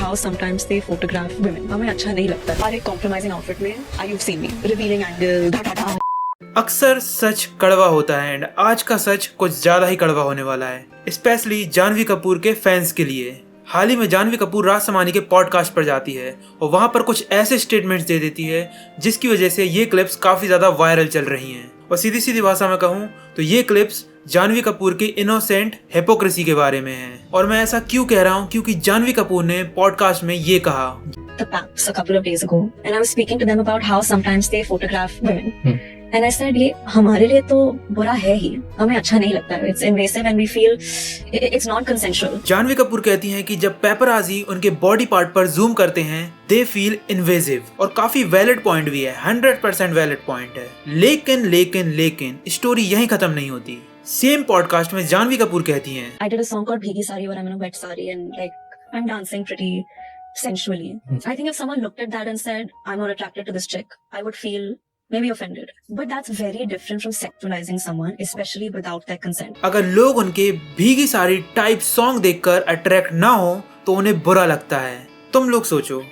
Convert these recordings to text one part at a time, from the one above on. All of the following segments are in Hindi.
how sometimes they photograph women. हमें अच्छा नहीं लगता है। हर एक compromising outfit में you've seen me revealing angle da. अक्सर सच कड़वा होता है एंड आज का सच कुछ ज्यादा ही कड़वा होने वाला है, स्पेशली जानवी कपूर के फैंस के लिए। हाल ही में जानवी कपूर राजसमानी के पॉडकास्ट पर जाती है और वहां पर कुछ ऐसे स्टेटमेंट्स दे देती है जिसकी वजह से ये क्लिप्स काफी ज्यादा वायरल चल रही हैं। और सीधी सीधी भाषा में कहूँ तो ये क्लिप्स जानवी कपूर की इनोसेंट हिपोक्रेसी के बारे में है। और मैं ऐसा क्यों कह रहा हूँ, क्योंकि जानवी कपूर ने पॉडकास्ट में ये कहा, The Paps a couple of days ago, and I was speaking to them about how sometimes they photograph women. And I said, ये हमारे लिए तो बुरा है ही, हमें अच्छा नहीं लगता है. It's invasive and we feel it's not consensual. Janhvi Kapoor कहती हैं कि जब पेपराजी उनके बॉडी पार्ट पर जूम करते हैं they feel invasive, और काफी वैलिड पॉइंट भी है, 100% वैलिड पॉइंट है। लेकिन स्टोरी यहीं खत्म नहीं होती। सेम पॉडकास्ट में जानवी कपूर कहती हैं, I did a song called Bhigi Sari where I'm in a wet sari and like I'm dancing pretty sensually. I think if someone looked at that and said I'm not attracted to this chick, I would feel maybe offended. But that's very different from sexualizing someone, especially without their consent. अगर लोग उनके भीगी साड़ी टाइप सॉन्ग देखकर अट्रैक्ट ना हो तो उन्हें बुरा लगता है। तुम लोग सोचो,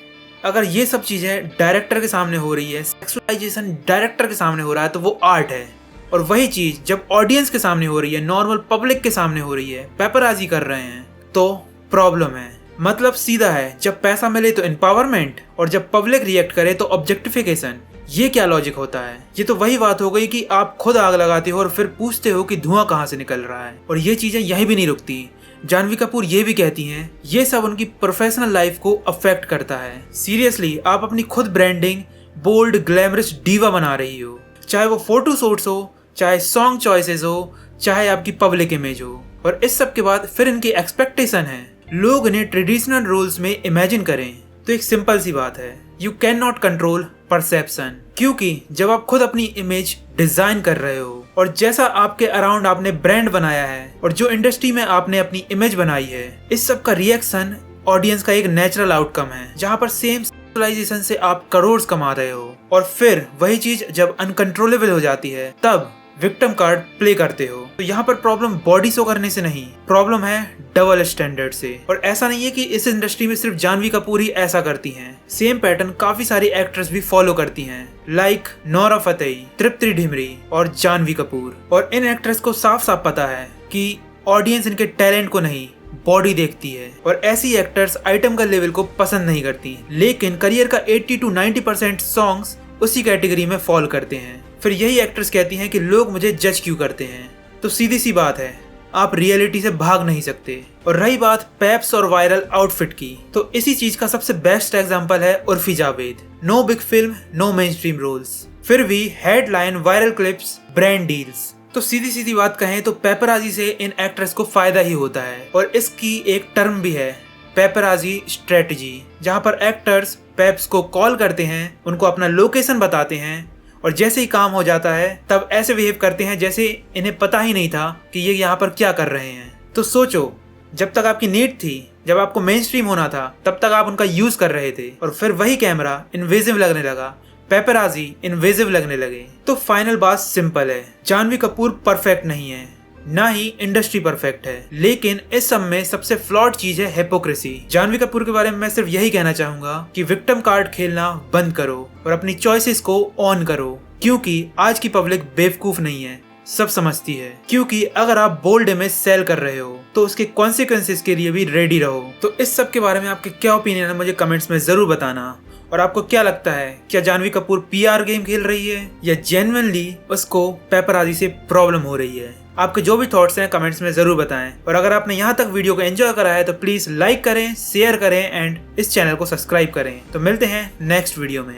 अगर ये सब चीजें डायरेक्टर के सामने हो रही है, सेक्सुअलाइजेशन डायरेक्टर के सामने हो रहा है, तो वो आर्ट है। और वही चीज जब ऑडियंस के सामने हो रही है, नॉर्मल पब्लिक के सामने हो रही है, पेपराजी कर रहे हैं, तो प्रॉब्लम है। मतलब सीधा है, जब पैसा मिले तो एम्पावरमेंट और जब पब्लिक रिएक्ट करे तो ऑब्जेक्टिफिकेशन। ये क्या लॉजिक होता है? ये तो वही बात हो गई कि आप खुद आग लगाते हो और फिर पूछते हो कि धुआं कहाँ से निकल रहा है। और ये चीजें यहीं भी नहीं रुकती। जानवी कपूर ये भी कहती हैं ये सब उनकी प्रोफेशनल लाइफ को अफेक्ट करता है। सीरियसली, आप अपनी खुद ब्रांडिंग बोल्ड ग्लैमरस डीवा बना रही हो, चाहे वो फोटो शूट्स हो, चाहे सॉन्ग चॉइसेस हो, चाहे आपकी पब्लिक इमेज हो। और इस सब के बाद फिर इनकी एक्सपेक्टेशन है लोग इन्हें ट्रेडिशनल रोल्स में इमेजिन करें। तो एक सिंपल सी बात है, you can not control perception. क्योंकि जब आप खुद अपनी इमेज डिजाइन कर रहे हो और जैसा आपके अराउंड आपने ब्रांड बनाया है और जो इंडस्ट्री में आपने अपनी इमेज बनाई है, इस सब का रिएक्शन ऑडियंस का एक नेचुरल आउटकम है, जहाँ पर सेम सेक्सुअलाइजेशन से आप करोड़ कमा रहे हो। और फिर वही चीज जब अनकंट्रोलेबल हो जाती है तब विक्टिम कार्ड प्ले करते हो। तो यहाँ पर प्रॉब्लम बॉडी शो करने से नहीं, प्रॉब्लम है डबल स्टैंडर्ड से। और ऐसा नहीं है कि इस इंडस्ट्री में सिर्फ जानवी कपूर ही ऐसा करती हैं। सेम पैटर्न काफी सारी एक्ट्रेस भी फॉलो करती हैं, लाइक नोरा फतेही, तृप्ति ढिमरी और जानवी कपूर। और इन एक्ट्रेस को साफ साफ पता है कि ऑडियंस इनके टैलेंट को नहीं, बॉडी देखती है। और ऐसी एक्टर्स आइटम का लेवल को पसंद नहीं करती, लेकिन करियर का 80 to 90% सॉन्ग्स उसी कैटेगरी में फॉल करते हैं। फिर यही एक्ट्रेस कहती हैं कि लोग मुझे जज क्यों करते हैं। तो सीधी सी बात है, आप रियलिटी से भाग नहीं सकते। और रही बात पेप्स और वायरल आउटफिट की, तो इसी चीज का सबसे बेस्ट एग्जांपल है Urfi Javed. No big film, no mainstream roles, फिर भी headline, viral clips, brand deals. तो सीधी सीधी बात कहें तो पेपराजी से इन एक्ट्रेस को फायदा ही होता है। और इसकी एक टर्म भी है, पेपराजी स्ट्रेटजी, जहां पर एक्टर्स पेप्स को कॉल करते हैं, उनको अपना लोकेशन बताते हैं और जैसे ही काम हो जाता है तब ऐसे बिहेव करते हैं जैसे इन्हें पता ही नहीं था कि ये यहाँ पर क्या कर रहे हैं। तो सोचो, जब तक आपकी नीड थी, जब आपको मेन स्ट्रीम होना था, तब तक आप उनका यूज कर रहे थे और फिर वही कैमरा इन्वेजिव लगने लगा, पेपराजी इन्वेजिव लगने लगे। तो फाइनल बात सिंपल है, जानवी कपूर परफेक्ट नहीं है, ना ही इंडस्ट्री परफेक्ट है, लेकिन इस सब में सबसे फ्लॉड चीज है हिपोक्रेसी। जानवी कपूर के बारे में मैं सिर्फ यही कहना चाहूंगा कि विक्टिम कार्ड खेलना बंद करो और अपनी चॉइसेस को ऑन करो। क्योंकि आज की पब्लिक बेवकूफ नहीं है, सब समझती है। क्योंकि अगर आप बोल्ड इमेज सेल कर रहे हो तो उसके कॉन्सिक्वेंसेस के लिए भी रेडी रहो। तो इस सब के बारे में आपके क्या ओपिनियन है, मुझे कमेंट्स में जरूर बताना। और आपको क्या लगता है, क्या जानवी कपूर पीआर गेम खेल रही है या जेन्युइनली उसको पेपराजी से प्रॉब्लम हो रही है? आपके जो भी थॉट्स हैं कमेंट्स में जरूर बताएं। और अगर आपने यहाँ तक वीडियो को एंजॉय करा है तो प्लीज लाइक करें, शेयर करें एंड इस चैनल को सब्सक्राइब करें। तो मिलते हैं नेक्स्ट वीडियो में।